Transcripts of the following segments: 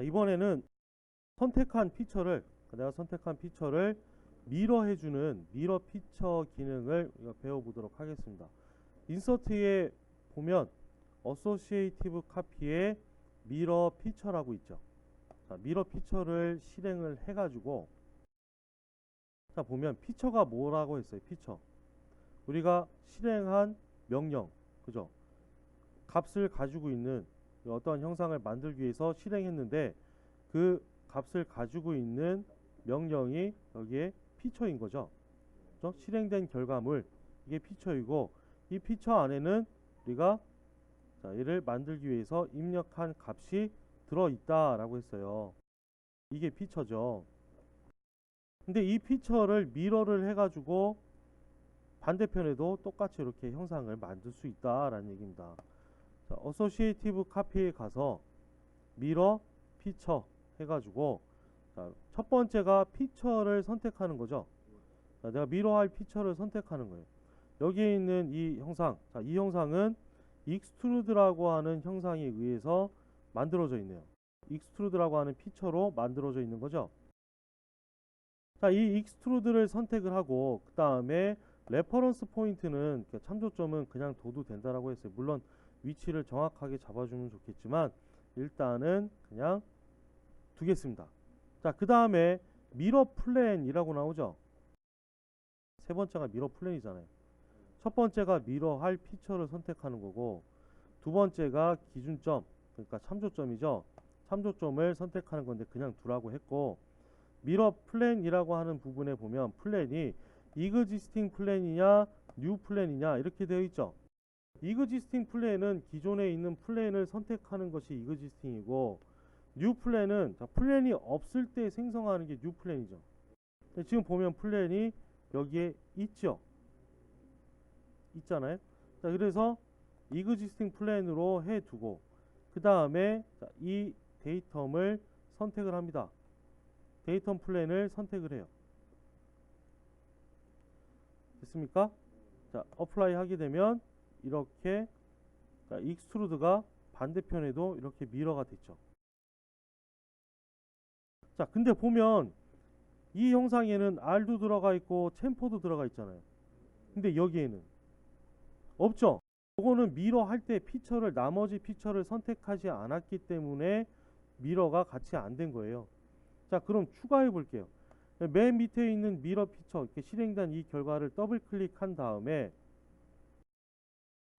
자, 이번에는 내가 선택한 피처를 미러해주는 미러 피처 기능을 배워보도록 하겠습니다. 인서트에 보면 어소시에이티브 카피에 미러 피처라고 있죠. 자, 미러 피처를 실행을 해가지고, 자, 보면 피처가 뭐라고 했어요. 피처, 우리가 실행한 명령, 그죠? 값을 가지고 있는 어떠한 형상을 만들기 위해서 실행했는데, 그 값을 가지고 있는 명령이 여기에 피처인 거죠. 그죠? 실행된 결과물, 이게 피처이고, 이 피처 안에는 우리가, 자, 얘를 만들기 위해서 입력한 값이 들어있다 라고 했어요. 이게 피처죠. 근데 이 피처를 미러를 해가지고 반대편에도 똑같이 이렇게 형상을 만들 수 있다라는 얘기입니다. 자, 어소시에이티브 카피에 가서 미러 피처 해가지고, 자, 첫 번째가 피처를 선택하는 거죠. 자, 내가 미러할 피처를 선택하는 거예요. 여기에 있는 이 형상, 자, 이 형상은 익스트루드라고 하는 형상에 의해서 만들어져 있네요. 익스트루드라고 하는 피처로 만들어져 있는 거죠. 자, 이 익스트루드를 선택을 하고, 그 다음에 레퍼런스 포인트는, 참조점은 그냥 둬도 된다라고 했어요. 물론 위치를 정확하게 잡아주면 좋겠지만 일단은 그냥 두겠습니다. 자, 그 다음에 미러 플랜이라고 나오죠. 세 번째가 미러 플랜이잖아요. 첫 번째가 미러 할 피처를 선택하는 거고, 두 번째가 기준점, 그러니까 참조점이죠. 참조점을 선택하는 건데 그냥 두라고 했고, 미러 플랜이라고 하는 부분에 보면 플랜이 existing 플랜이냐 new 플랜이냐 이렇게 되어 있죠. existing 플랜은 기존에 있는 플랜을 선택하는 것이 existing이고, new 플랜은, 자, 플랜이 없을 때 생성하는 게 new 플랜이죠. 지금 보면 플랜이 여기에 있죠. 있잖아요. 자, 그래서 existing 플랜으로 해두고, 그 다음에 이 데이텀을 선택을 합니다. 데이텀 플랜을 선택을 해요. 됐습니까? 자, 어플라이 하게 되면 이렇게, 자, 익스트루드가 반대편에도 이렇게 미러가 됐죠. 자, 근데 보면 이 형상에는 R도 들어가 있고 챔퍼도 들어가 있잖아요. 근데 여기에는 없죠. 이거는 미러 할 때 피처를, 나머지 피처를 선택하지 않았기 때문에 미러가 같이 안 된 거예요. 자, 그럼 추가해 볼게요. 맨 밑에 있는 미러 피처, 이렇게 실행된 이 결과를 더블 클릭한 다음에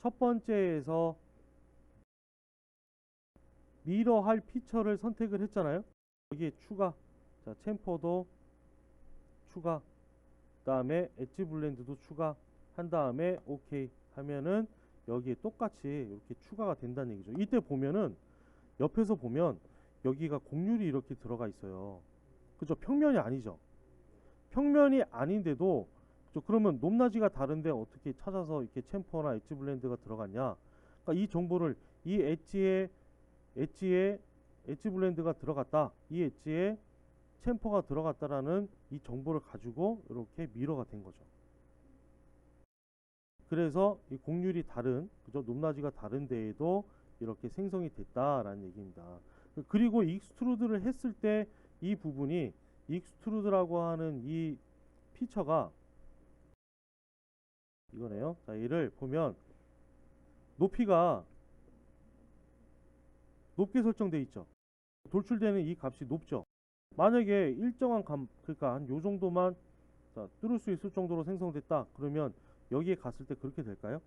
첫 번째에서 미러 할 피처를 선택을 했잖아요. 여기에 추가, 자, 챔퍼도 추가, 그 다음에 엣지 블렌드도 추가 한 다음에 오케이 하면은 여기에 똑같이 이렇게 추가가 된다는 얘기죠. 이때 보면은, 옆에서 보면 여기가 곡률이 이렇게 들어가 있어요. 그죠? 평면이 아니죠. 평면이 아닌데도, 그죠? 그러면 높낮이가 다른데 어떻게 찾아서 이렇게 챔퍼나 엣지 블렌드가 들어갔냐? 그러니까 이 정보를, 이 엣지에 엣지 블렌드가 들어갔다, 이 엣지에 챔퍼가 들어갔다라는 이 정보를 가지고 이렇게 미러가 된 거죠. 그래서 이 곡률이 다른, 그죠? 높낮이가 다른 데에도 이렇게 생성이 됐다라는 얘기입니다. 그리고 익스트루드를 했을 때 이 부분이, 익스트루드라고 하는 이 피처가 이거네요. 자, 얘를 보면 높이가 높게 설정되어 있죠. 돌출되는 이 값이 높죠. 만약에 일정한 값, 그러니까 한 요 정도만, 자, 뚫을 수 있을 정도로 생성됐다 그러면 여기에 갔을 때 그렇게 될까요?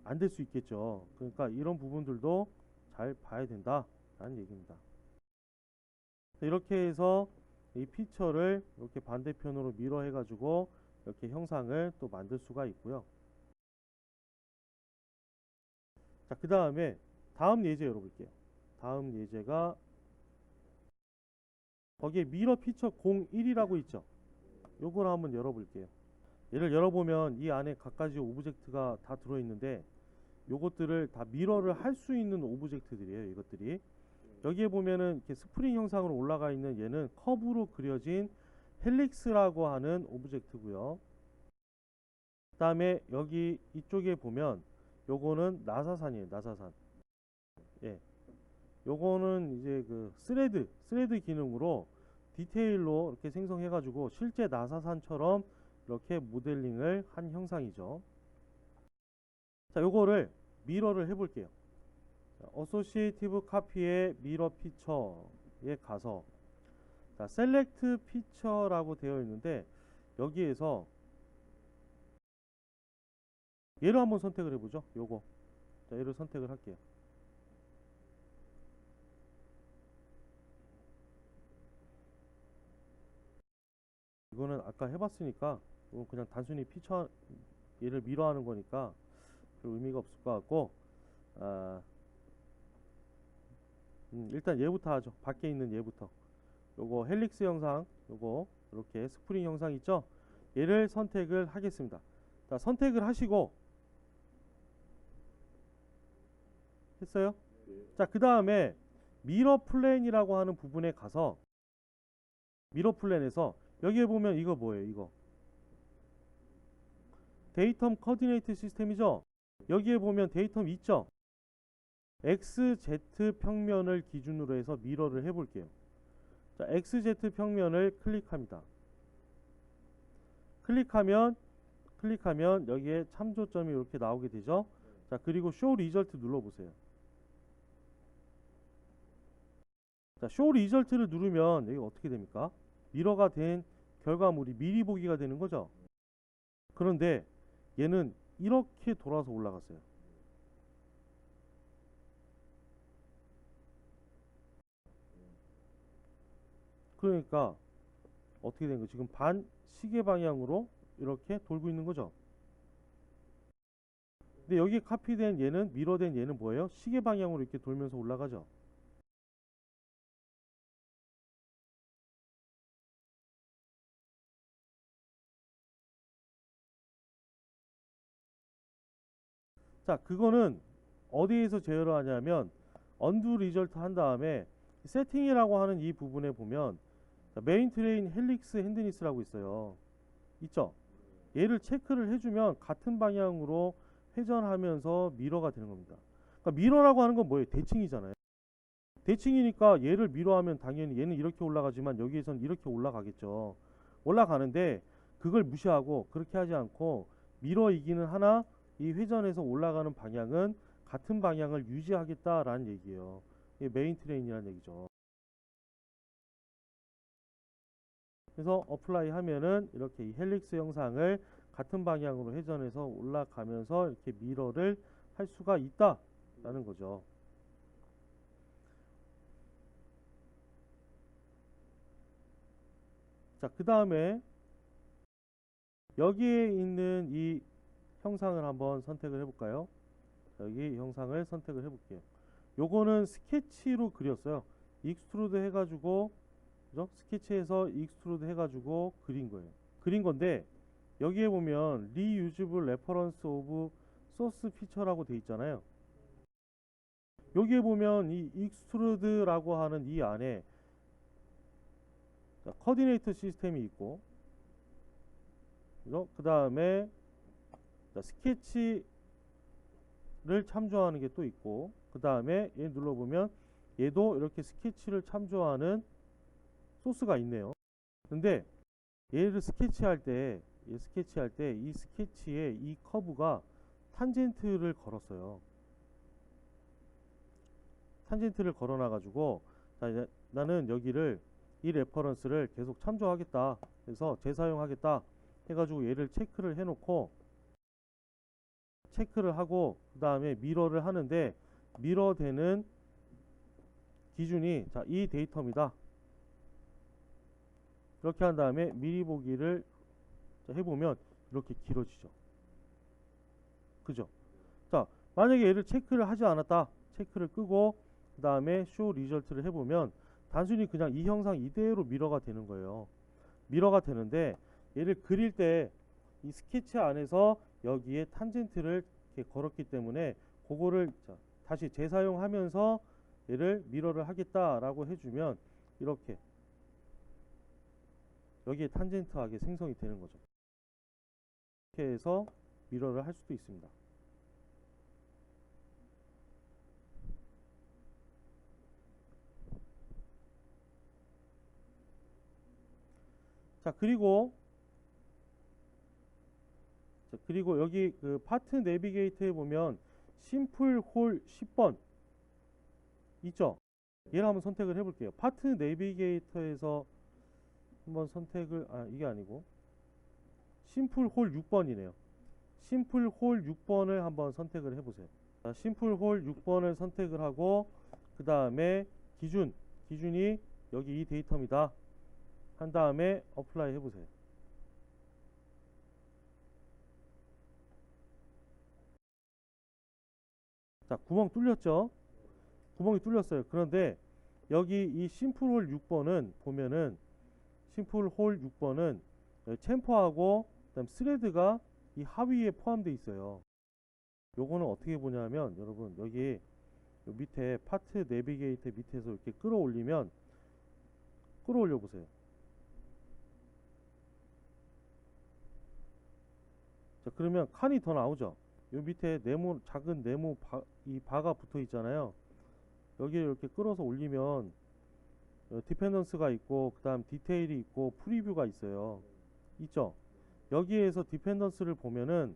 안 될 수 있겠죠. 그러니까 이런 부분들도 잘 봐야 된다 라는 얘기입니다. 이렇게 해서 이 피처를 이렇게 반대편으로 미러 해가지고 이렇게 형상을 또 만들 수가 있고요. 자, 그 다음에 다음 예제 열어볼게요. 다음 예제가 거기에 미러 피처 01이라고 있죠. 요걸 한번 열어볼게요. 얘를 열어보면 이 안에 각가지 오브젝트가 다 들어있는데, 요것들을 다 미러를 할 수 있는 오브젝트들이에요. 이것들이 여기에 보면은 이렇게 스프링 형상으로 올라가 있는 얘는 커브로 그려진 헬릭스라고 하는 오브젝트고요. 그 다음에 여기 이쪽에 보면 요거는 나사산이에요. 나사산. 예, 요거는 이제 그 스레드 기능으로 디테일로 이렇게 생성해 가지고 실제 나사산처럼 이렇게 모델링을 한 형상이죠. 자, 요거를 미러를 해 볼게요. 어소시에이티브 카피의 미러 피처에 가서, 자, 셀렉트 피처라고 되어 있는데 여기에서 얘를 한번 선택을 해보죠. 요거. 자, 얘를 선택을 할게요. 이거는 아까 해봤으니까 이건 그냥 단순히 피처 얘를 미러하는 거니까 별 의미가 없을 것 같고, 아, 일단 얘부터 하죠. 밖에 있는 얘부터. 요거 헬릭스 형상, 요거 이렇게 스프링 형상 있죠. 얘를 선택을 하겠습니다. 자, 선택을 하시고 했어요. 자, 그 다음에 미러 플랜이라고 하는 부분에 가서, 미러 플랜에서 여기에 보면 이거 뭐예요? 이거 데이텀 코디네이트 시스템이죠. 여기에 보면 데이텀 있죠. XZ 평면을 기준으로 해서 미러를 해볼게요. 자, XZ 평면을 클릭합니다. 클릭하면 여기에 참조점이 이렇게 나오게 되죠. 자, 그리고 쇼 리절트 눌러보세요. 자, 쇼 리절트를 누르면 여기 어떻게 됩니까? 미러가 된 결과물이 미리 보기가 되는 거죠. 그런데 얘는 이렇게 돌아서 올라갔어요. 그러니까 어떻게 된 거예요? 지금 반 시계 방향으로 이렇게 돌고 있는 거죠. 근데 여기 카피된 얘는, 미러된 얘는 뭐예요? 시계 방향으로 이렇게 돌면서 올라가죠. 자, 그거는 어디에서 제어를 하냐면 언두 리절트 한 다음에 세팅이라고 하는 이 부분에 보면 메인 트레인 헬릭스 핸드니스라고 있어요. 있죠? 얘를 체크를 해주면 같은 방향으로 회전하면서 미러가 되는 겁니다. 그러니까 미러라고 하는 건 뭐예요? 대칭이잖아요. 대칭이니까 얘를 미러하면 당연히 얘는 이렇게 올라가지만 여기에서는 이렇게 올라가겠죠. 올라가는데 그걸 무시하고 그렇게 하지 않고 미러이기는 하나 이 회전에서 올라가는 방향은 같은 방향을 유지하겠다라는 얘기예요. 이게 메인 트레인이라는 얘기죠. 그래서 어플라이 하면은 이렇게 이 헬릭스 형상을 같은 방향으로 회전해서 올라가면서 이렇게 미러를 할 수가 있다라는 거죠. 자, 그 다음에 여기에 있는 이 형상을 한번 선택을 해볼까요? 여기 형상을 선택을 해볼게요. 요거는 스케치로 그렸어요. 익스트루드 해가지고, 그죠? 스케치에서 익스트루드 해가지고 그린 거예요. 그린 건데 여기에 보면 리유즈블 레퍼런스 오브 소스 피처라고 돼 있잖아요. 여기에 보면 이 익스트루드라고 하는 이 안에 코디네이터 시스템이 있고, 그 다음에 스케치를 참조하는 게 또 있고, 그 다음에 얘 눌러보면 얘도 이렇게 스케치를 참조하는 소스가 있네요. 근데 얘를 스케치할 때 이 스케치에 이 커브가 탄젠트를 걸었어요. 탄젠트를 걸어놔 가지고, 자, 이제 나는 여기를 이 레퍼런스를 계속 참조하겠다, 그래서 재사용하겠다 해가지고 얘를 체크를 해놓고, 체크를 하고 그 다음에 미러를 하는데, 미러 되는 기준이 자, 이 데이터입니다. 이렇게 한 다음에 미리 보기를 해보면 이렇게 길어지죠. 그죠? 자, 만약에 얘를 체크를 하지 않았다, 체크를 끄고 그 다음에 쇼 리절트를 해보면 단순히 그냥 이 형상 이대로 미러가 되는 거예요. 미러가 되는데 얘를 그릴 때 이 스케치 안에서 여기에 탄젠트를 이렇게 걸었기 때문에 그거를 다시 재사용하면서 얘를 미러를 하겠다라고 해주면 이렇게 여기에 탄젠트하게 생성이 되는 거죠. 이렇게 해서 미러를 할 수도 있습니다. 자, 그리고 여기 그 파트 내비게이터에 보면 심플 홀 10번 있죠? 얘를 한번 선택을 해볼게요. 파트 내비게이터에서 한번 선택을, 이게 아니고 심플 홀 6번이네요. 심플 홀 6번을 한번 선택을 해보세요. 자, 심플 홀 6번을 선택을 하고 그 다음에 기준이 여기 이 데이터입니다. 한 다음에 어플라이 해보세요. 자, 구멍 뚫렸죠? 구멍이 뚫렸어요. 그런데 여기 이 심플 홀 6번은 보면은 심플 홀 6번은 챔퍼하고 그다음 스레드가 이 하위에 포함되어 있어요. 요거는 어떻게 보냐면 여러분 여기 요 밑에 파트 내비게이터 밑에서 이렇게 끌어올리면 끌어올려 보세요. 자, 그러면 칸이 더 나오죠. 요 밑에 작은 네모 이 바가 붙어 있잖아요. 여기에 이렇게 끌어서 올리면 디펜던스가 있고 그 다음 디테일이 있고 프리뷰가 있어요. 있죠. 여기에서 디펜던스를 보면은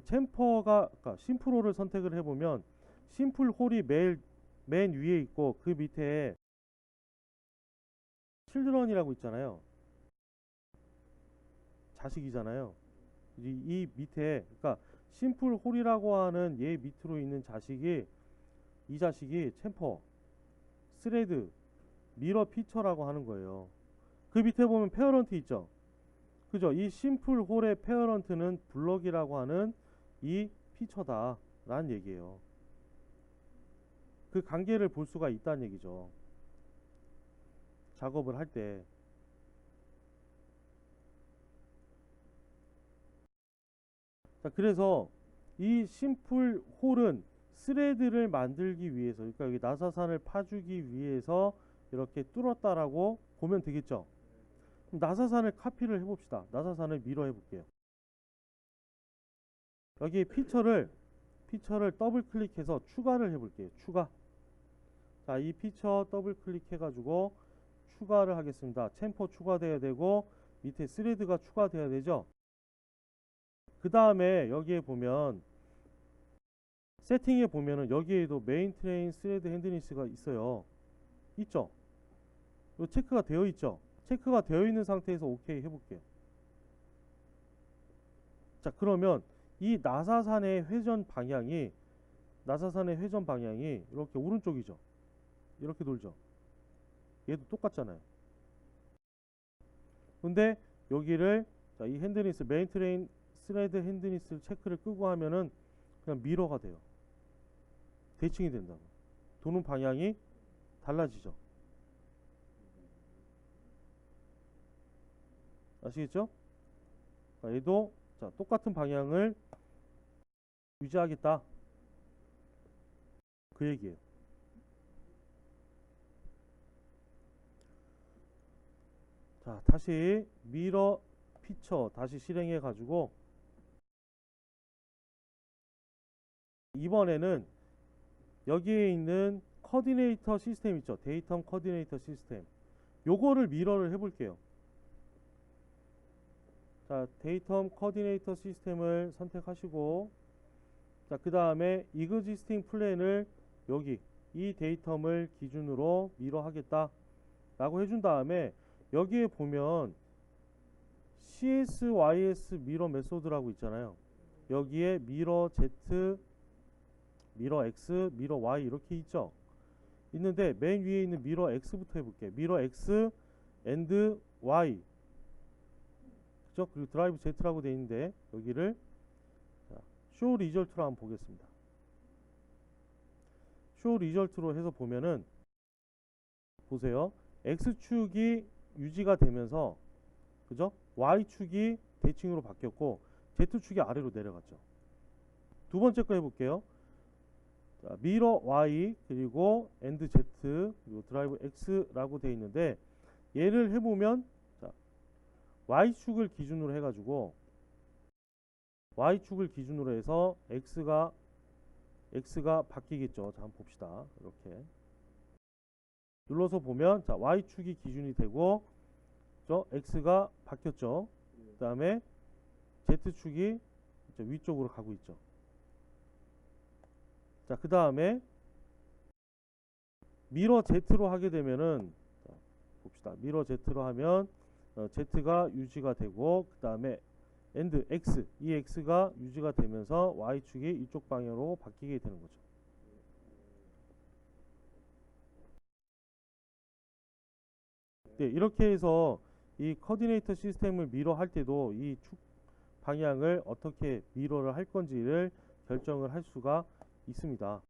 챔퍼가 그러니까 심플홀을 선택을 해보면 심플 홀이 맨 위에 있고 그 밑에 칠드런이라고 있잖아요. 자식이잖아요. 이 밑에 그러니까 심플 홀이라고 하는 얘 밑으로 있는 이 자식이 챔퍼, 스레드, 미러 피처라고 하는 거예요. 그 밑에 보면 페어런트 있죠. 그죠? 이 심플 홀의 페어런트는 블럭이라고 하는 이 피처다 라는 얘기예요. 그 관계를 볼 수가 있다는 얘기죠. 작업을 할 때. 자, 그래서 이 심플 홀은 스레드를 만들기 위해서, 그러니까 여기 나사산을 파주기 위해서 이렇게 뚫었다라고 보면 되겠죠. 그럼 나사산을 카피를 해봅시다. 나사산을 미러 해볼게요. 여기 피처를 더블 클릭해서 추가를 해볼게요. 추가. 자, 이 피처 더블 클릭해가지고 추가를 하겠습니다. 챔퍼 추가돼야 되고 밑에 스레드가 추가돼야 되죠. 그 다음에 여기에 보면 세팅에 보면은 여기에도 메인 트레인 스레드 핸드니스가 있어요. 있죠? 요 체크가 되어 있죠? 체크가 되어 있는 상태에서 오케이 해볼게요. 자, 그러면 이 나사산의 회전 방향이 이렇게 오른쪽이죠. 이렇게 돌죠. 얘도 똑같잖아요. 근데 여기를 자, 이 핸드니스 메인 트레인 스레드 핸드니스 체크를 끄고 하면은 그냥 미러가 돼요. 대칭이 된다고. 도는 방향이 달라지죠. 아시겠죠? 자, 얘도 자, 똑같은 방향을 유지하겠다. 그 얘기예요. 자, 다시 미러 피처 다시 실행해 가지고 이번에는 여기에 있는 코디네이터 시스템 있죠. 데이터 코디네이터 시스템. 요거를 미러를 해볼게요. 자, 데이터 코디네이터 시스템을 선택하시고 자, 그 다음에 existing 플랜을 여기 이 데이텀을 기준으로 미러 하겠다 라고 해준 다음에 여기에 보면 CSYS 미러 메소드라고 있잖아요. 여기에 미러 Z, 미러 X, 미러 Y 이렇게 있죠. 있는데 맨 위에 있는 미러 X부터 해볼게요. 미러 X and Y 그죠? 그리고 드라이브 Z라고 되어 있는데 여기를 쇼 리절트로 한번 보겠습니다. 쇼 리절트로 해서 보면은 보세요. X축이 유지가 되면서 그죠? Y축이 대칭으로 바뀌었고 Z축이 아래로 내려갔죠. 두 번째 거 해볼게요. 자, 미러 Y 그리고 AND Z 그리고 드라이브 X라고 되어 있는데 얘를 해보면 자, Y축을 기준으로 해가지고 Y축을 기준으로 해서 X가 바뀌겠죠. 자, 한번 봅시다. 이렇게 눌러서 보면 자, Y축이 기준이 되고 x가 바뀌었죠. 그 다음에 z축이 위쪽으로 가고 있죠. 자, 그 다음에 미러 Z로 하게 되면은, 자, 봅시다. 미러 Z로 하면 Z가 유지가 되고, 그 다음에 and X, 이 X가 유지가 되면서 Y축이 이쪽 방향으로 바뀌게 되는 거죠. 네, 이렇게 해서 이 코디네이터 시스템을 미러 할 때도 이 축 방향을 어떻게 미러를 할 건지를 결정을 할 수가 있습니다.